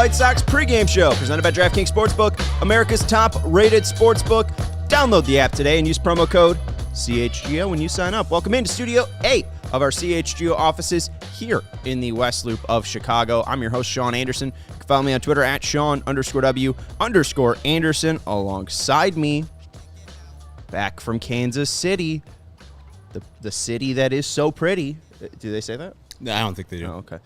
White Sox pregame show presented by DraftKings Sportsbook, America's top-rated sportsbook. Download the app today and use promo code CHGO when you sign up. Welcome into Studio A of our CHGO offices here in the West Loop of Chicago. I'm your host, Sean Anderson. You can follow me on Twitter at Sean_W_Anderson. Alongside me, back from Kansas City, the city that is so pretty. Do they say that? No, I don't think they do. Oh, okay.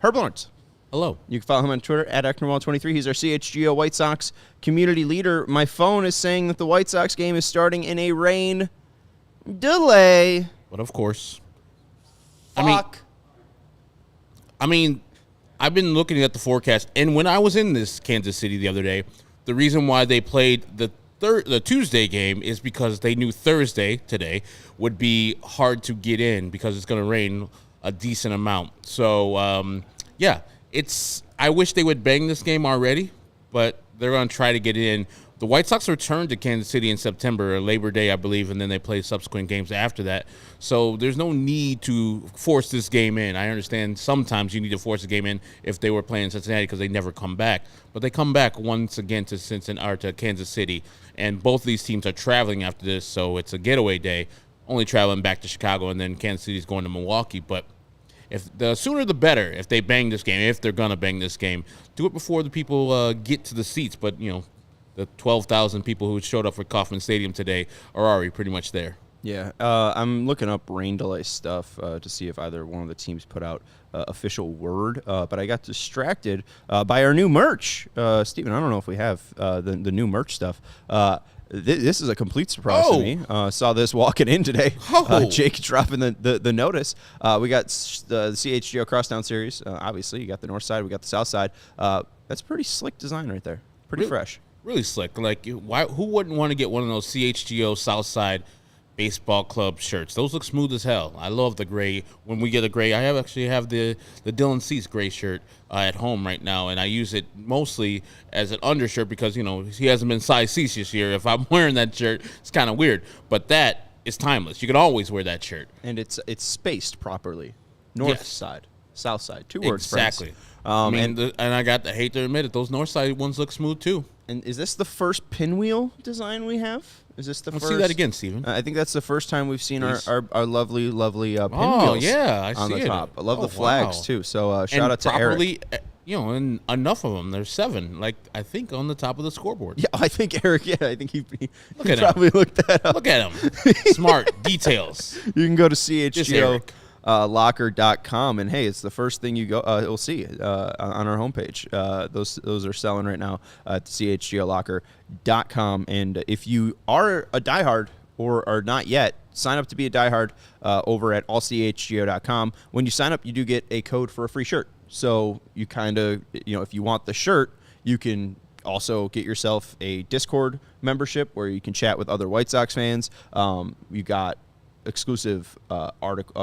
Herb Lawrence. Hello. You can follow him on Twitter at Ecknerwall23. He's our CHGO White Sox community leader. My phone is saying that the White Sox game is starting in a rain delay. But of course. Fuck. I mean, I've been looking at the forecast, and when I was in this Kansas City the other day, the reason why they played the Tuesday game is because they knew Thursday, today, would be hard to get in because it's going to rain a decent amount. So, yeah. I wish they would bang this game already, but they're going to try to get it in. The White Sox returned to Kansas City in September, Labor Day, I believe, and then they play subsequent games after that. So there's no need to force this game in. I understand sometimes you need to force a game in if they were playing Cincinnati because they never come back. But they come back once again to Cincinnati or to Kansas City, and both of these teams are traveling after this, so it's a getaway day, only traveling back to Chicago, and then Kansas City's going to Milwaukee. But if the sooner the better, if they bang this game, if they're going to bang this game, do it before the people get to the seats. But, you know, the 12,000 people who showed up for Kauffman Stadium today are already pretty much there. Yeah, I'm looking up rain delay stuff to see if either one of the teams put out official word, but I got distracted by our new merch. Steven, I don't know if we have the new merch stuff. This is a complete surprise to me. Saw this walking in today. Jake dropping the notice. We got the CHGO Crosstown Series. Obviously, you got the north side. We got the south side. That's a pretty slick design right there. Pretty fresh. Really slick. Like, who wouldn't want to get one of those CHGO Southside Baseball Club shirts? Those look smooth as hell. I love the gray. When we get a gray, I actually have the Dylan Cease gray shirt at home right now, and I use it mostly as an undershirt because, you know, he hasn't been size Cease this year. If I'm wearing that shirt, it's kind of weird. But that is timeless. You can always wear that shirt. And it's spaced properly. North side, south side. Two words, exactly. Friends. And I hate to admit it, those north side ones look smooth too. And is this the first pinwheel design we have? Is this the first? Let's see that again, Steven. I think that's the first time we've seen our lovely pinwheels I on see the top. I love the flags, too. So shout out to Eric. You know, and enough of them. There's 7, like, I think, on the top of the scoreboard. Yeah, I think Eric, I think he probably looked that up. Look at him. Smart. Details. You can go to CHGO. Locker.com, and hey, it's the first thing you'll see on our homepage. Those are selling right now at CHGOLocker.com, and if you are a diehard or are not yet, sign up to be a diehard over at allchgo.com. When you sign up, you do get a code for a free shirt. So you kind of, if you want the shirt, you can also get yourself a Discord membership where you can chat with other White Sox fans. You got exclusive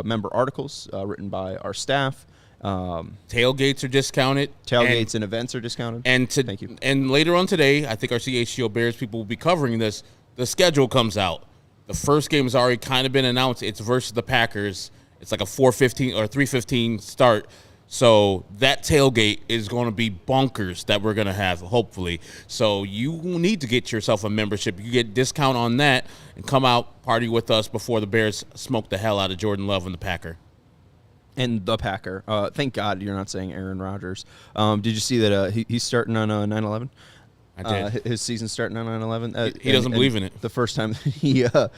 member articles written by our staff. Tailgates are discounted. Tailgates and events are discounted. Thank you. And later on today, I think our CHGO Bears people will be covering this. The schedule comes out. The first game has already kind of been announced. It's versus the Packers. It's like a 4:15 or 3:15 start. So that tailgate is going to be bonkers that we're going to have, hopefully. So you need to get yourself a membership. You get discount on that and come out, party with us before the Bears smoke the hell out of Jordan Love and the Packer. And the Packer. Thank God you're not saying Aaron Rodgers. Did you see that he's starting on 9/11? I did. His season's starting on 9/11. He doesn't believe in it. The first time he saw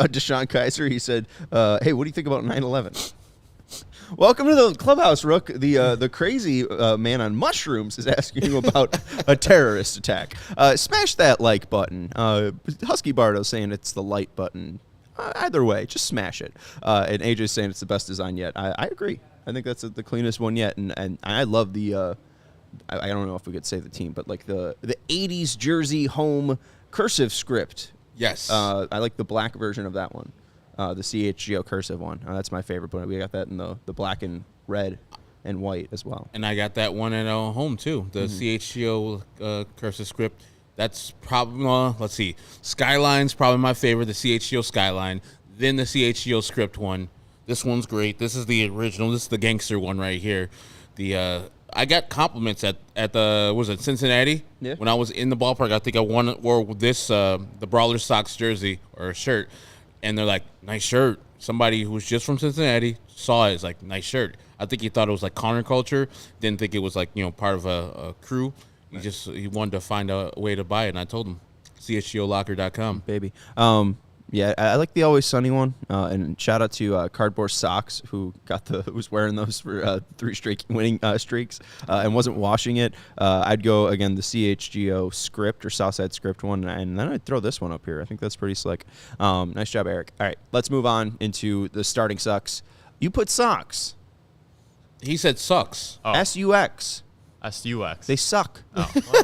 Deshaun Kaiser, he said, hey, what do you think about 9/11? Welcome to the clubhouse, Rook. The crazy man on mushrooms is asking you about a terrorist attack. Smash that like button. Husky Bardo saying it's the light button. Either way, just smash it. And AJ's saying it's the best design yet. I agree. I think that's the cleanest one yet. And I love the I don't know if we could say the team, but like the 80s jersey home cursive script. Yes. I like the black version of that one. The CHGO cursive one. That's my favorite, but we got that in the black and red and white as well. And I got that one at home, too, the CHGO cursive script. That's probably, let's see, Skyline's probably my favorite, the CHGO Skyline, then the CHGO script one. This one's great. This is the original. This is the gangster one right here. I got compliments at the was it Cincinnati? Yeah. When I was in the ballpark, I think I wore this the Brawler Sox jersey or shirt, and they're like, nice shirt. Somebody who was just from Cincinnati saw it. It's like, nice shirt. I think he thought it was like counterculture. Didn't think it was like, part of a crew. He wanted to find a way to buy it, and I told him, CHGOlocker.com. Baby. Yeah, I like the Always Sunny one, and shout out to Cardboard Socks who was wearing those for 3 straight winning streaks and wasn't washing it. I'd go again the CHGO script or Southside script one, and then I'd throw this one up here. I think that's pretty slick. Nice job, Eric. All right, let's move on into the starting sucks. You put socks. He said sucks. Oh. SUX. SUX. They suck. Oh, well,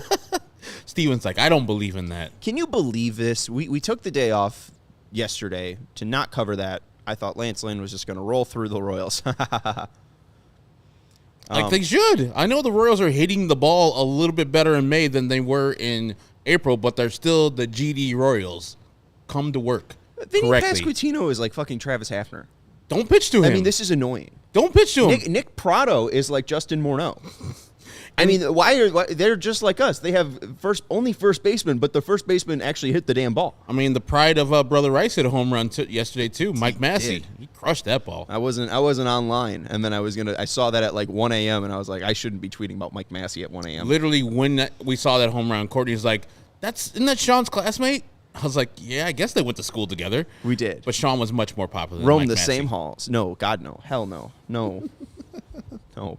Steven's like, I don't believe in that. Can you believe this? We took the day off yesterday to not cover that. I thought Lance Lynn was just going to roll through the Royals. Like they should. I know the Royals are hitting the ball a little bit better in May than they were in April, but they're still the GD Royals. Come to work Vinnie correctly. Pasquantino is like fucking Travis Hafner. Don't pitch to him. I mean, this is annoying. Don't pitch to him. Nick Prado is like Justin Morneau. I mean, why they're just like us? They have only first baseman, but the first baseman actually hit the damn ball. I mean, the pride of Brother Rice hit a home run yesterday too. Mike Massey, did. he crushed that ball. I wasn't online, and then I saw that at like 1 a.m. and I was like, I shouldn't be tweeting about Mike Massey at 1 a.m. Literally, when we saw that home run, Courtney's like, isn't that Sean's classmate? I was like, yeah, I guess they went to school together. We did. But Sean was much more popular than Roamed Mike the Massey. same halls. No, God, no. Hell no. No. No.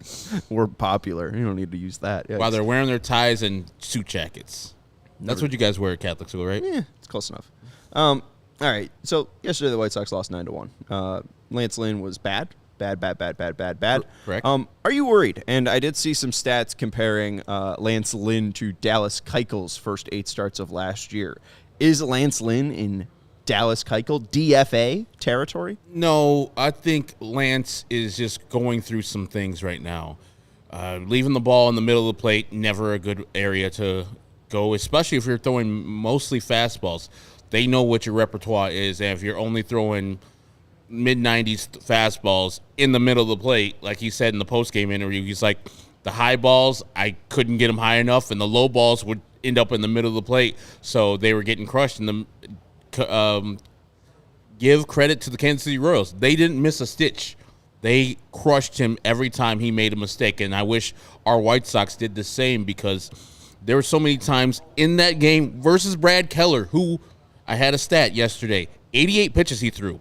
We're popular. You don't need to use that. While they're wearing their ties and suit jackets. That's what you guys wear at Catholic school, right? Yeah, it's close enough. All right. So yesterday the White Sox lost 9-1. Lance Lynn was bad. Bad. Correct. Are you worried? And I did see some stats comparing Lance Lynn to Dallas Keuchel's first 8 starts of last year. Is Lance Lynn in Dallas Keuchel DFA territory? No, I think Lance is just going through some things right now. Leaving the ball in the middle of the plate, never a good area to go, especially if you're throwing mostly fastballs. They know what your repertoire is, and if you're only throwing mid-90s fastballs in the middle of the plate, like he said in the post-game interview, he's like, the high balls, I couldn't get them high enough, and the low balls would end up in the middle of the plate, so they were getting crushed. And give credit to the Kansas City Royals. They didn't miss a stitch. They crushed him every time he made a mistake, and I wish our White Sox did the same, because there were so many times in that game versus Brad Keller, who I had a stat yesterday, 88 pitches he threw.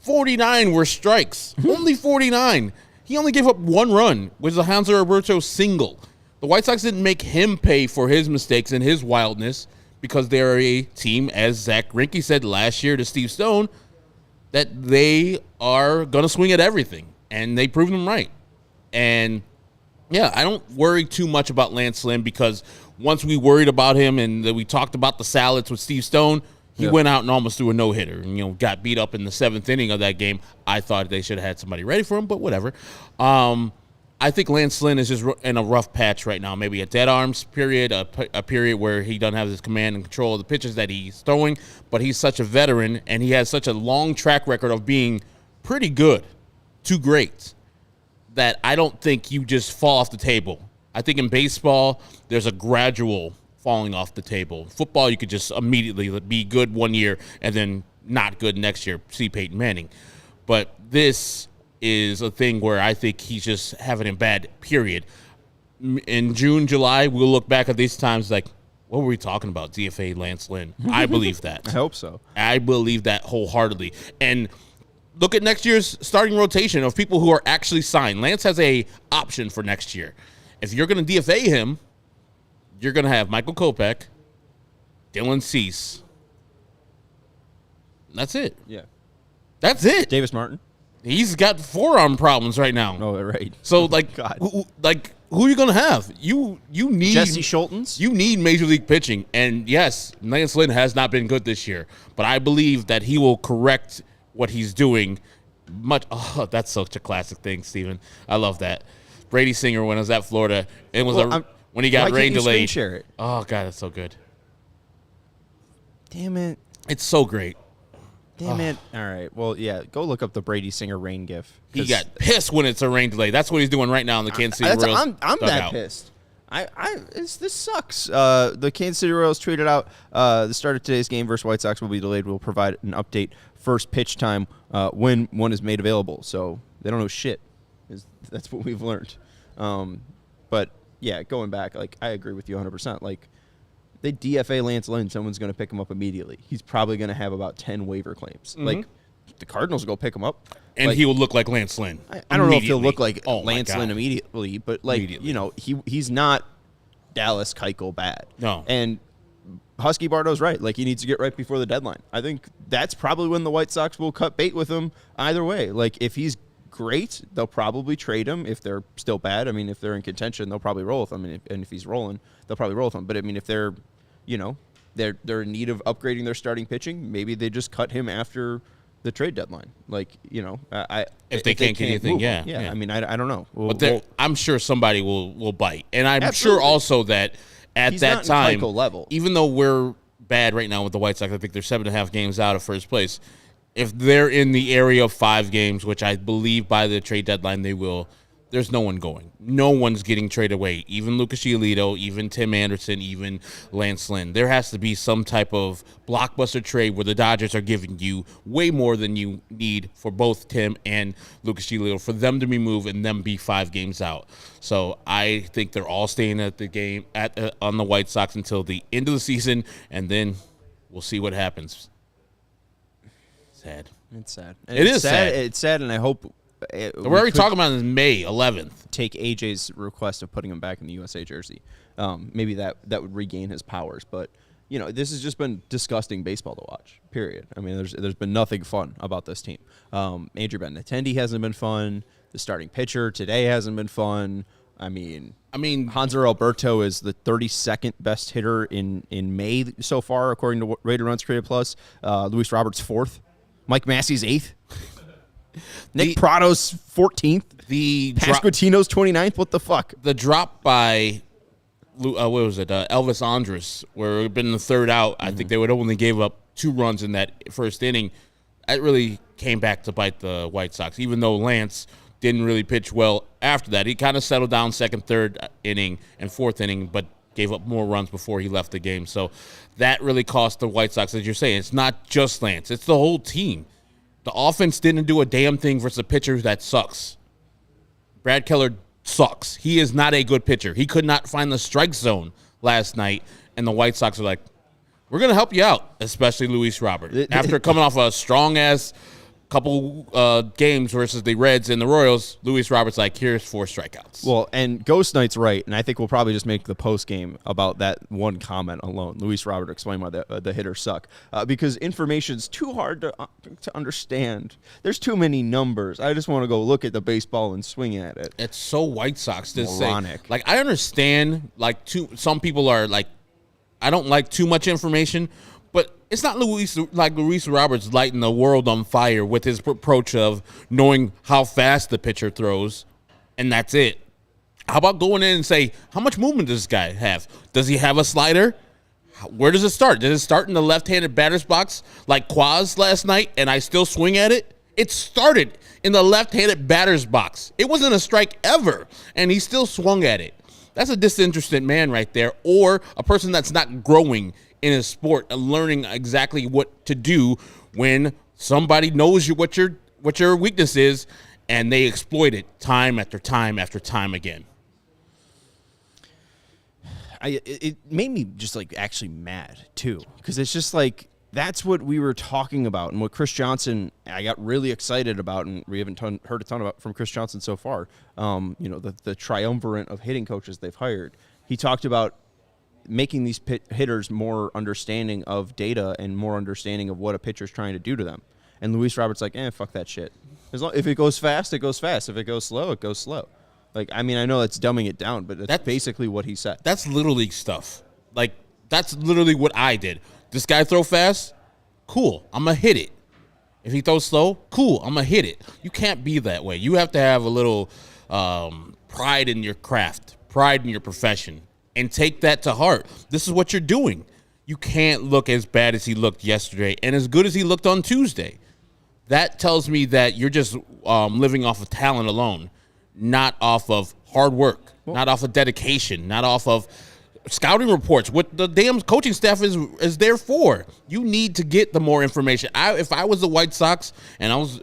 49 were strikes. Only 49. He only gave up 1 run, which was a Hanser Alberto single. The White Sox didn't make him pay for his mistakes and his wildness, because they're a team, as Zach Greinke said last year to Steve Stone, that they are going to swing at everything, and they proved them right. And, yeah, I don't worry too much about Lance Lynn, because once we worried about him and we talked about the salads with Steve Stone, he went out and almost threw a no-hitter and, got beat up in the 7th inning of that game. I thought they should have had somebody ready for him, but whatever. I think Lance Lynn is just in a rough patch right now, maybe a dead arms period, a period where he doesn't have his command and control of the pitches that he's throwing, but he's such a veteran, and he has such a long track record of being pretty good to great, that I don't think you just fall off the table. I think in baseball, there's a gradual falling off the table. Football, you could just immediately be good one year and then not good next year. See Peyton Manning. But this is a thing where I think he's just having a bad period. In June, July, we'll look back at these times like, what were we talking about? DFA Lance Lynn. I believe that. I hope so. I believe that wholeheartedly. And look at next year's starting rotation of people who are actually signed. Lance has a option for next year. If you're going to DFA him, you're going to have Michael Kopech, Dylan Cease. That's it. Yeah. That's it. Davis Martin. He's got forearm problems right now. Oh, right. So, like, God. Who are you going to have? You need Jesse Schultens. You need major league pitching. And, yes, Lance Lynn has not been good this year. But I believe that he will correct what he's doing much. Oh, that's such a classic thing, Steven. I love that. Brady Singer, when I was at Florida, it was when he got rain delayed. Share it? Oh, God, that's so good. Damn it. It's so great. Damn it. All right. Well, yeah, go look up the Brady Singer rain gif. He got pissed when it's a rain delay. That's what he's doing right now in the Kansas City Royals. I'm that pissed. This sucks. The Kansas City Royals tweeted out the start of today's game versus White Sox will be delayed. We'll provide an update first pitch time when one is made available. So they don't know shit. That's what we've learned. But yeah, going back, like I agree with you 100%. Like they DFA Lance Lynn, someone's going to pick him up immediately. He's probably going to have about 10 waiver claims. Mm-hmm. Like the Cardinals will go pick him up. And like, he will look like Lance Lynn. I don't know if he'll look like Lance Lynn immediately, but like you know, he's not Dallas Keuchel bad. No. And Husky Bardo's right. Like he needs to get right before the deadline. I think that's probably when the White Sox will cut bait with him either way. Like if he's great, they'll probably trade him. If they're still bad, I mean, if they're in contention, they'll probably roll with him. And if he's rolling, they'll probably roll with him. But I mean, if they're, you know, they're in need of upgrading their starting pitching, maybe they just cut him after the trade deadline. Like, you know, if they can't get anything, yeah. I mean, I don't know. But I'm sure somebody will bite. And I'm sure also that at that time, level. Even though we're bad right now with the White Sox, I think they're 7.5 games out of first place. If they're in the area of 5 games, which I believe by the trade deadline they will, there's no one going. No one's getting traded away. Even Lucas Giolito, even Tim Anderson, even Lance Lynn. There has to be some type of blockbuster trade where the Dodgers are giving you way more than you need for both Tim and Lucas Giolito for them to be moved and them be 5 games out. So I think they're all staying at the game on the White Sox until the end of the season, and then we'll see what happens. Sad. It's sad. It is sad. It's sad, and I hope. We're already talking about is May 11th. Take AJ's request of putting him back in the USA jersey. Maybe that would regain his powers. But you know, this has just been disgusting baseball to watch. Period. I mean, there's been nothing fun about this team. Andrew Benintendi hasn't been fun. The starting pitcher today hasn't been fun. I mean, Hanser Alberto is the 32nd best hitter in May so far, according to Rated Runs Created Plus. Luis Roberts 4th. Mike Massey's 8th. Nick Prado's 14th. Pasquantino's 29th. What the fuck? The drop by, what was it? Elvis Andrus, where it had been the third out. I think they would only gave up 2 runs in that first inning. That really came back to bite the White Sox, even though Lance didn't really pitch well after that. He kind of settled down second, third inning, and 4th inning, but gave up more runs before he left the game. So that really cost the White Sox, as you're saying. It's not just Lance. It's the whole team. The offense didn't do a damn thing versus a pitcher that sucks. Brad Keller sucks. He is not a good pitcher. He could not find the strike zone last night, and the White Sox are like, we're going to help you out, especially Luis Robert. After coming off a strong-ass couple games versus the Reds and the Royals, Luis Robert's like, here's 4 strikeouts. Well, and Ghost Knight's right, and I think we'll probably just make the post game about that one comment alone. Luis Robert explained why the hitters suck, because information's too hard to understand. There's too many numbers. I just want to go look at the baseball and swing at it. It's so White Sox to moronic. Say. Like, I understand, like, some people are like, I don't like too much information, but it's not Luis Roberts lighting the world on fire with his approach of knowing how fast the pitcher throws, and that's it. How about going in and say, how much movement does this guy have? Does he have a slider? Where does it start? Does it start in the left-handed batter's box like Quaz last night, and I still swing at it? It started in the left-handed batter's box. It wasn't a strike ever, and he still swung at it. That's a disinterested man right there, or a person that's not growing in a sport and learning exactly what to do when somebody knows what your weakness is, and they exploit it time after time after time again. It made me just like actually mad too, because it's just like that's what we were talking about, and what Chris Johnson I got really excited about, and we haven't heard a ton about from Chris Johnson so far. You know, the triumvirate of hitting coaches they've hired. He talked about making these hitters more understanding of data and more understanding of what a pitcher's trying to do to them. And Luis Roberts like, fuck that shit. If it goes fast, it goes fast. If it goes slow, it goes slow. Like, I mean, I know that's dumbing it down, but that's basically what he said. That's Little League stuff. Like, that's literally what I did. This guy throw fast? Cool. I'm going to hit it. If he throws slow? Cool. I'm going to hit it. You can't be that way. You have to have a little pride in your craft, pride in your profession, and take that to heart. This is what you're doing. you can't look as bad as he looked yesterday and as good as he looked on Tuesday. That tells me that you're just living off of talent alone, not off of hard work, not off of dedication, not off of scouting reports. What the damn coaching staff is there for. You need to get the more information. If I was the White Sox and I was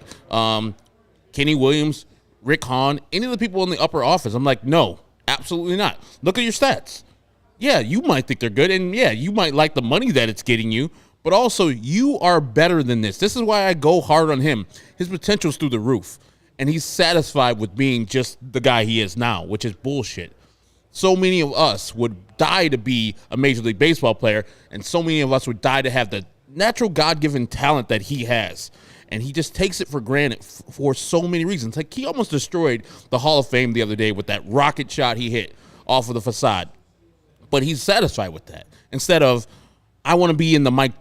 Kenny Williams, Rick Hahn, any of the people in the upper office, I'm like, no, absolutely not. Look at your stats. Yeah, you might think they're good, and yeah, you might like the money that it's getting you, but also you are better than this. This is why I go hard on him. His potential's through the roof, and he's satisfied with being just the guy he is now, which is bullshit. So many of us would die to be a Major League Baseball player, and so many of us would die to have the natural God-given talent that he has. And he just takes it for granted for so many reasons. Like, he almost destroyed the Hall of Fame the other day with that rocket shot he hit off of the facade. But he's satisfied with that. Instead of, I want to be in the Mike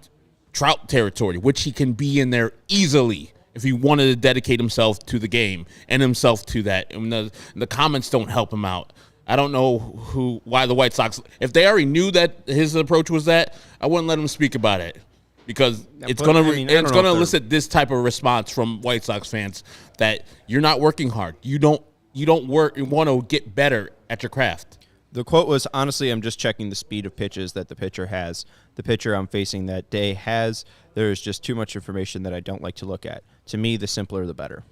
Trout territory, which he can be in there easily if he wanted to dedicate himself to the game and himself to that. And the comments don't help him out. I don't know why the White Sox, if they already knew that his approach was that, I wouldn't let him speak about it. Because it's going to elicit this type of response from White Sox fans that you're not working hard. You want to get better at your craft. The quote was, honestly, I'm just checking the speed of pitches that the pitcher has. The pitcher I'm facing that day has. There's just too much information that I don't like to look at. To me, the simpler, the better.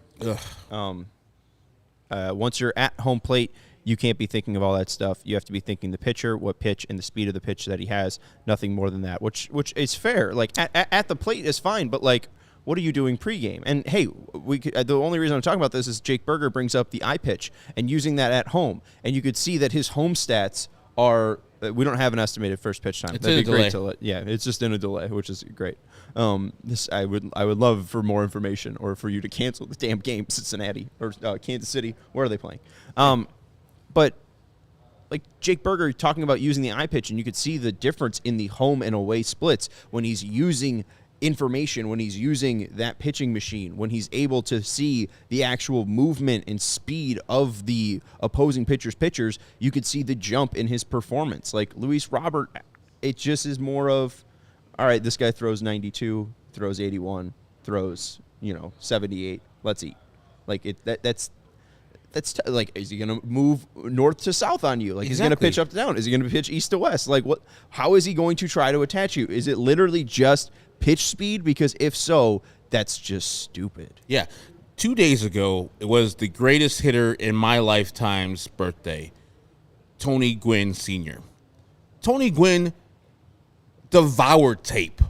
Once you're at home plate, you can't be thinking of all that stuff. You have to be thinking the pitcher, what pitch, and the speed of the pitch that he has. Nothing more than that, which is fair. Like, at the plate is fine, but, like, what are you doing pregame? And, hey, the only reason I'm talking about this is Jake Berger brings up the eye pitch and using that at home. And you could see that his home stats are we don't have an estimated first pitch time. That'd be great to it's just in a delay, which is great. I would love for more information or for you to cancel the damn game, Cincinnati or Kansas City. Where are they playing? But like Jake Berger talking about using the eye pitch, and you could see the difference in the home and away splits when he's using information, when he's using that pitching machine, when he's able to see the actual movement and speed of the opposing pitchers, you could see the jump in his performance. Like Luis Robert, it just is more of, all right, this guy throws 92, throws 81, throws 78. Let's eat. Like that's like, is he going to move north to south on you? Like, Is he going to pitch up to down? Is he going to pitch east to west? Like, what? How is he going to try to attach you? Is it literally just pitch speed? Because if so, that's just stupid. Yeah. 2 days ago, it was the greatest hitter in my lifetime's birthday, Tony Gwynn Sr. Tony Gwynn devoured tape.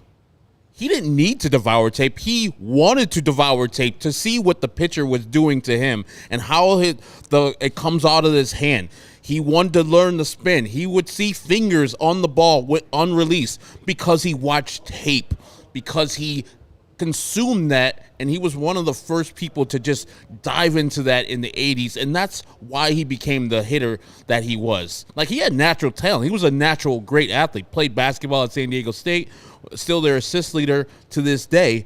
He didn't need to devour tape. He wanted to devour tape to see what the pitcher was doing to him and how it comes out of his hand. He wanted to learn the spin. He would see fingers on the ball unreleased because he watched tape, because he consumed that, and he was one of the first people to just dive into that in the 80s, and that's why he became the hitter that he was. Like, he had natural talent. He was a natural great athlete, played basketball at San Diego State, still their assist leader to this day,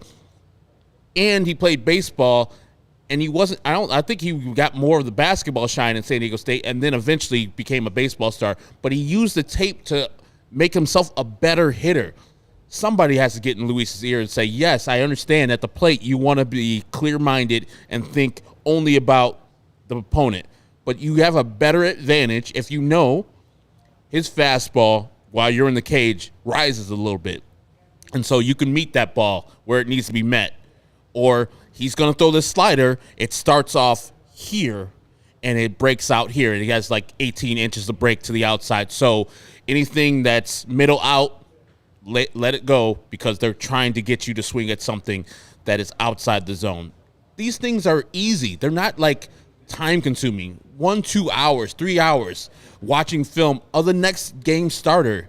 and he played baseball, and he wasn't, I think he got more of the basketball shine in San Diego State and then eventually became a baseball star, but he used the tape to make himself a better hitter. Somebody has to get in Luis's ear and say, yes, I understand at the plate you want to be clear-minded and think only about the opponent, but you have a better advantage if you know his fastball while you're in the cage rises a little bit. And so you can meet that ball where it needs to be met. Or he's going to throw this slider. It starts off here, and it breaks out here. And he has like 18 inches to break to the outside. So anything that's middle out, let it go, because they're trying to get you to swing at something that is outside the zone. These things are easy. They're not like time-consuming. 1, 2 hours, 3 hours watching film of the next game starter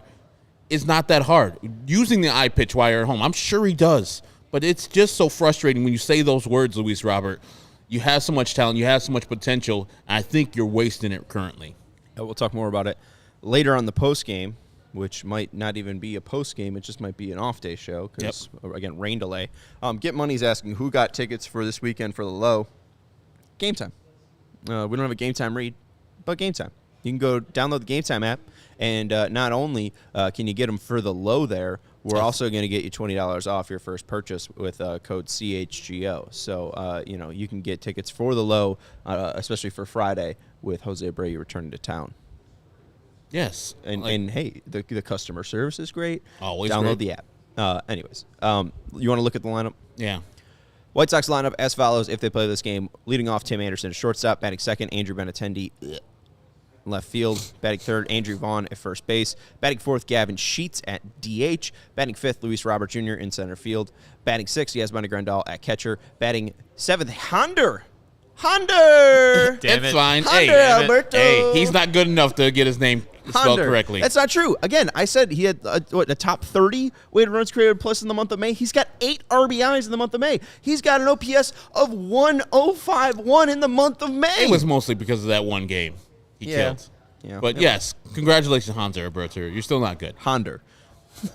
is not that hard. Using the eye pitch while you're at home, I'm sure he does. But it's just so frustrating when you say those words, Luis Robert. You have so much talent. You have so much potential. And I think you're wasting it currently. We'll talk more about it later on the post game, which might not even be a post game. It just might be an off day show because, again, rain delay. Get Money's asking who got tickets for this weekend for the low. Game Time. We don't have a Game Time read, but Game Time. You can go download the Game Time app, and not only can you get them for the low there, we're also going to get you $20 off your first purchase with code CHGO. So, you can get tickets for the low, especially for Friday, with Jose Abreu returning to town. Yes. And hey, the customer service is great. Always Download great. the app. Anyways, you want to look at the lineup? Yeah. White Sox lineup as follows if they play this game. Leading off, Tim Anderson at shortstop. Batting second, Andrew Benintendi. Left field. Batting third, Andrew Vaughn at first base. Batting fourth, Gavin Sheets at DH. Batting fifth, Luis Robert Jr. in center field. Batting sixth, Yasmani Grandal at catcher. Batting seventh, Honder. It's fine. Honder Alberto. Hey, he's not good enough to get his name spelled correctly. That's not true. Again, I said he had the top 30 weighted runs created plus in the month of May. He's got 8 RBIs in the month of May. He's got an OPS of 105.1 in the month of May. It was mostly because of that one game he killed. Yeah. But yes, congratulations, Hanser Alberto. You're still not good. Honder.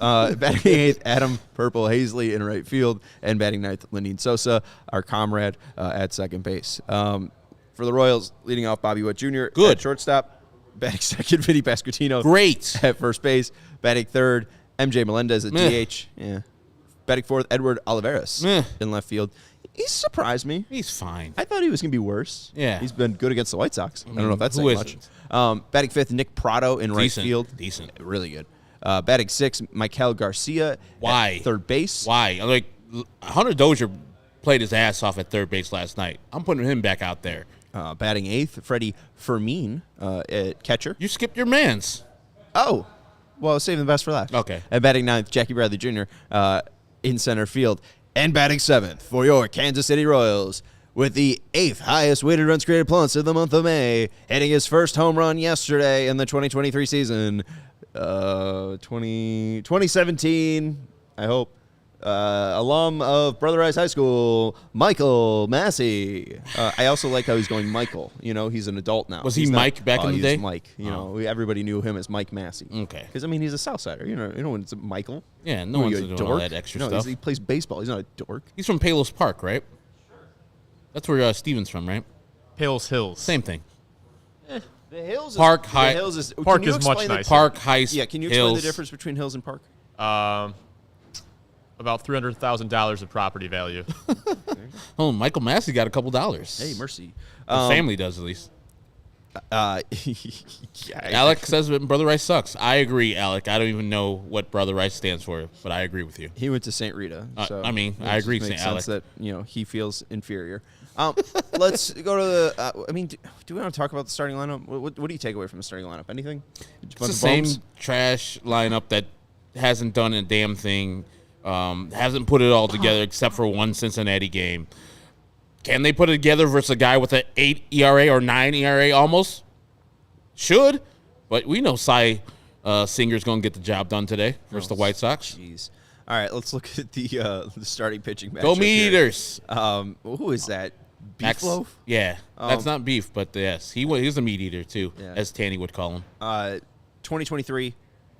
Batting eighth, Adam Purple Hazley in right field, and batting ninth, Lenine Sosa, our comrade, at second base. For the Royals, leading off, Bobby Witt Jr. Good. At shortstop. Batting second, Vinnie Pasquantino. Great. At first base. Batting third, MJ Melendez at DH. Yeah. Batting fourth, Edward Olivares in left field. He's surprised me. He's fine. I thought he was going to be worse. Yeah. He's been good against the White Sox. I don't know if that's who saying much. Batting fifth, Nick Prado in right field. Decent. Really good. Batting sixth, Michael Garcia at third base. Why? Like, Hunter Dozier played his ass off at third base last night. I'm putting him back out there. Batting eighth, Freddie Fermin at catcher. You skipped your mans. Oh, well, saving the best for last. Okay. And batting ninth, Jackie Bradley Jr. In center field. And batting seventh for your Kansas City Royals with the 8th highest weighted runs created plus in the month of May, hitting his first home run yesterday in the 2023 season. 2017, I hope. Alum of Brother Rice High School, Michael Massey. I also like how he's going Michael. He's an adult now. Was he Mike back in the day? Mike. Everybody knew him as Mike Massey. Okay. Because, he's a Southsider. You know when it's Michael. Yeah, no one's doing all that extra stuff. He plays baseball. He's not a dork. He's from Palos Park, right? That's where Steven's from, right? Palos Hills. Same thing. The Hills is... Park High. The Hills is... Park is much nicer. Park High. Yeah, can you explain the difference between Hills and Park? About $300,000 of property value. Oh, Michael Massey got a couple dollars. Hey, mercy. His family does, at least. Yeah, Alec says Brother Rice sucks. I agree, Alec. I don't even know what Brother Rice stands for, but I agree with you. He went to St. Rita. So I agree, St. Alec. That he feels inferior. Let's go to the. Do we want to talk about the starting lineup? What do you take away from the starting lineup? Anything? It's the same trash lineup that hasn't done a damn thing. Hasn't put it all together except for one Cincinnati game. Can they put it together versus a guy with an 8 ERA or 9 ERA almost? Should. But we know Cy Singer's going to get the job done today versus the White Sox. Jeez. All right, let's look at the starting pitching matchup. Go Meat Eaters. Who is that? Beef Loaf? Yeah. That's not beef, but yes. He's a meat eater, too, Yeah. as Tanny would call him. 2023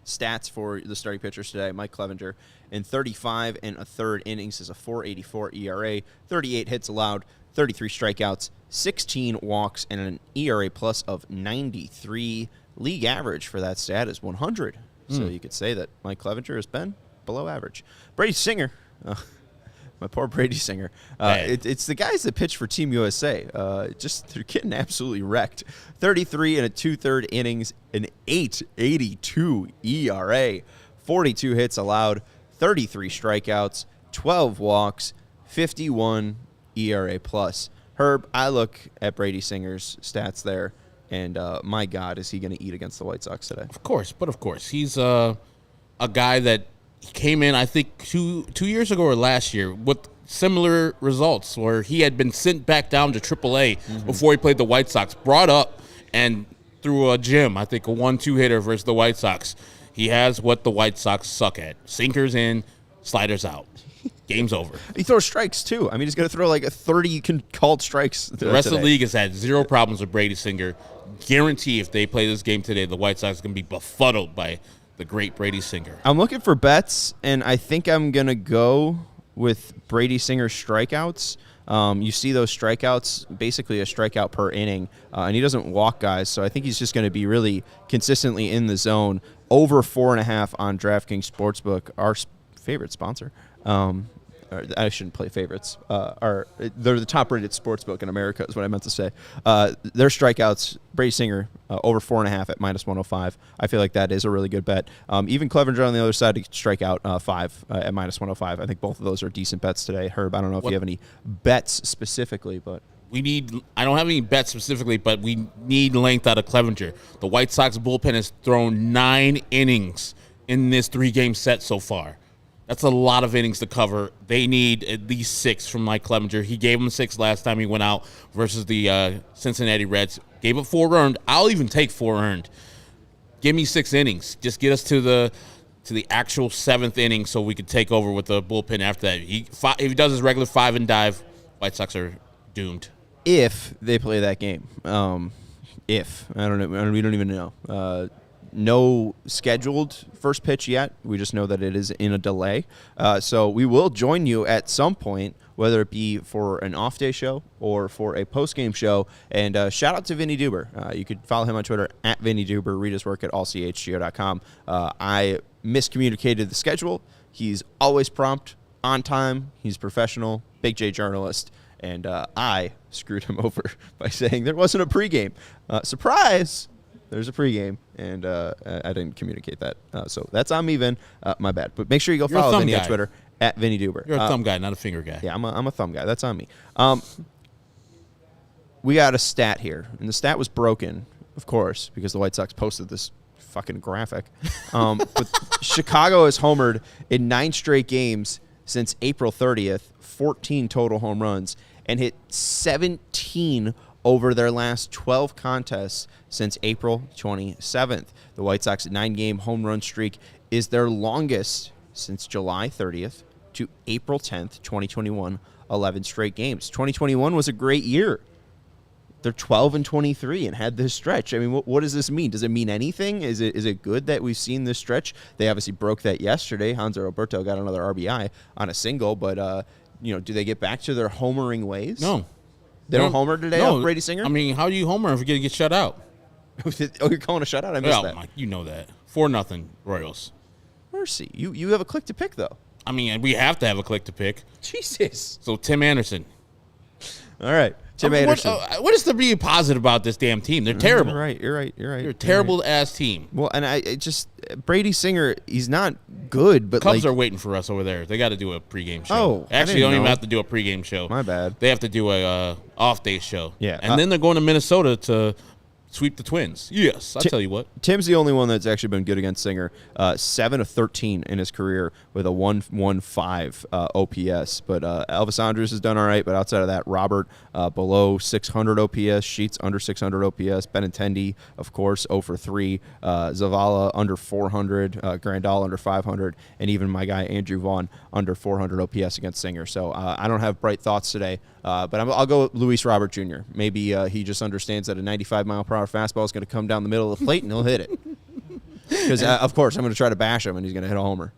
stats for the starting pitchers today. Mike Clevinger in 35 and a third innings is a 4.84 ERA, 38 hits allowed, 33 strikeouts, 16 walks, and an ERA plus of 93. League average for that stat is 100. So you could say that Mike Clevinger has been below average. Brady Singer. My poor Brady Singer. It's the guys that pitch for Team USA. They're getting absolutely wrecked. 33 and a two-third innings, an 8.82 ERA, 42 hits allowed, 33 strikeouts, 12 walks, 51 ERA plus. Herb, I look at Brady Singer's stats there, and my God, is he going to eat against the White Sox today? Of course. He's a guy that came in, I think, two years ago or last year with similar results where he had been sent back down to AAA before he played the White Sox, brought up and through a gym, I think a 1-2 hitter versus the White Sox. He has what the White Sox suck at. Sinkers in, sliders out. Game's over. He throws strikes, too. He's going to throw like 30 called strikes The rest of the league has had zero problems with Brady Singer. Guarantee if they play this game today, the White Sox are going to be befuddled by the great Brady Singer. I'm looking for bets, and I think I'm going to go with Brady Singer strikeouts. You see those strikeouts, basically a strikeout per inning, and he doesn't walk guys, so I think he's just going to be really consistently in the zone. Over 4.5 on DraftKings Sportsbook. Our favorite sponsor. I shouldn't play favorites. They're the top-rated sports book in America is what I meant to say. Their strikeouts, Brady Singer, over 4.5 at -105. I feel like that is a really good bet. Even Clevinger on the other side to strike out 5 at -105. I think both of those are decent bets today. Herb, I don't know if you have any bets specifically, but... I don't have any bets specifically, but we need length out of Clevinger. The White Sox bullpen has thrown 9 innings in this 3-game set so far. That's a lot of innings to cover. They need at least 6 from Mike Clevinger. He gave him 6 last time he went out versus the Cincinnati Reds. Gave up 4 earned. I'll even take 4 earned. Give me 6 innings. Just get us to the actual 7th inning so we could take over with the bullpen after that. If he does his regular 5 and dive, White Sox are doomed. If they play that game. If. I don't know. We don't even know. No scheduled first pitch yet. We just know that it is in a delay. So we will join you at some point, whether it be for an off-day show or for a post-game show. And shout out to Vinnie Duber. You could follow him on Twitter at Vinnie Duber. Read his work at allchgo.com. I miscommunicated the schedule. He's always prompt, on time. He's professional, Big J journalist. And I screwed him over by saying there wasn't a pregame. Surprise! There's a pregame, and I didn't communicate that. So that's on me, Vin. My bad. But make sure you go follow Vinny on Twitter at Vinnie Duber. You're a thumb guy, not a finger guy. Yeah, I'm a thumb guy. That's on me. We got a stat here, and the stat was broken, of course, because the White Sox posted this fucking graphic. But Chicago has homered in 9 straight games since April 30th, 14 total home runs, and hit 17 over their last 12 contests since April 27th. The White Sox 9-game home run streak is their longest since July 30th to April 10th, 2021, 11 straight games. 2021 was a great year. They're 12-23 and had this stretch. I mean, what does this mean? Does it mean anything? Is it good that we've seen this stretch? They obviously broke that yesterday. Hanser Alberto got another RBI on a single, but do they get back to their homering ways? No. They don't homer today off Brady Singer? I mean, how do you homer if you're going to get shut out? Oh, you're calling a shutout? I missed that. Mike, you know that. 4-0 Royals. Mercy. You have a click to pick, though. I mean, we have to have a click to pick. Jesus. So, Tim Anderson. All right. Tim Anderson. What is to be positive about this damn team? They're terrible. You're right. They're a terrible-ass team. Well, and Brady Singer, he's not good, but Cubs are waiting for us over there. They got to do a pregame show. Oh, actually, don't even have to do a pregame show. My bad. They have to do a off-day show. Yeah. And then they're going to Minnesota to sweep the Twins. Yes, I'll tell you what. Tim's the only one that's actually been good against Singer. 7 of 13 in his career with a 115 OPS. But Elvis Andrus has done all right. But outside of that, Robert below 600 OPS. Sheets under 600 OPS. Benintendi, of course, 0 for 3. Zavala under 400. Grandal under 500. And even my guy Andrew Vaughn under 400 OPS against Singer. So I don't have bright thoughts today. But I'll go with Luis Robert Jr. Maybe he just understands that a 95-mile-per-hour fastball is going to come down the middle of the plate and he'll hit it. Because, of course, I'm going to try to bash him and he's going to hit a homer.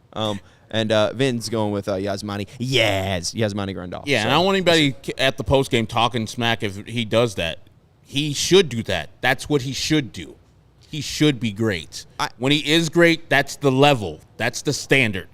And Vin's going with Yasmani Grandal. Yeah, and I don't want anybody at the postgame talking smack if he does that. He should do that. That's what he should do. He should be great. When he is great, that's the level. That's the standard.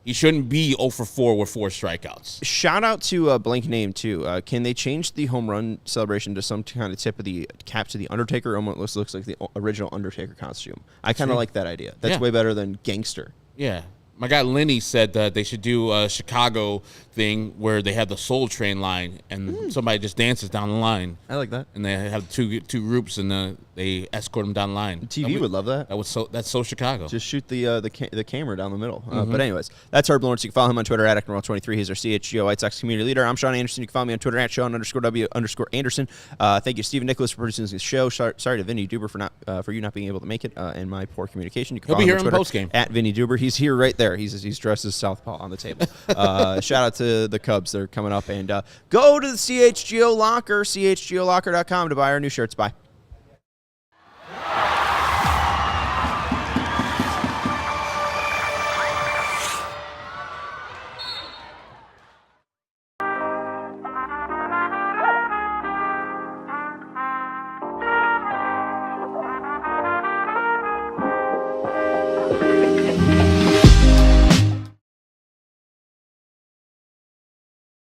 He shouldn't be 0 for 4 with 4 strikeouts. Shout out to blank name, too. Can they change the home run celebration to some kind of tip of the cap to the Undertaker? Almost looks like the original Undertaker costume. I kind of like that idea. That's way better than gangster. Yeah. My guy Lenny said that they should do a Chicago thing where they have the Soul Train line and somebody just dances down the line. I like that. And they have two groups and they escort them down the line. The TV would love that. That's so Chicago. Just shoot the camera down the middle. But anyways, that's Herb Lawrence. You can follow him on Twitter at Acton23. He's our CHGO White Sox community leader. I'm Sean Anderson. You can follow me on Twitter at Sean_W_Anderson. Thank you, Stephen Nicholas, for producing this show. Sorry to Vinnie Duber for you not being able to make it and my poor communication. You can He'll follow be him here on in Twitter postgame at Vinnie Duber. He's here right there. He's dressed as Southpaw on the table. Shout out to the Cubs. They're coming up. And go to the CHGO Locker, chgolocker.com to buy our new shirts. Bye.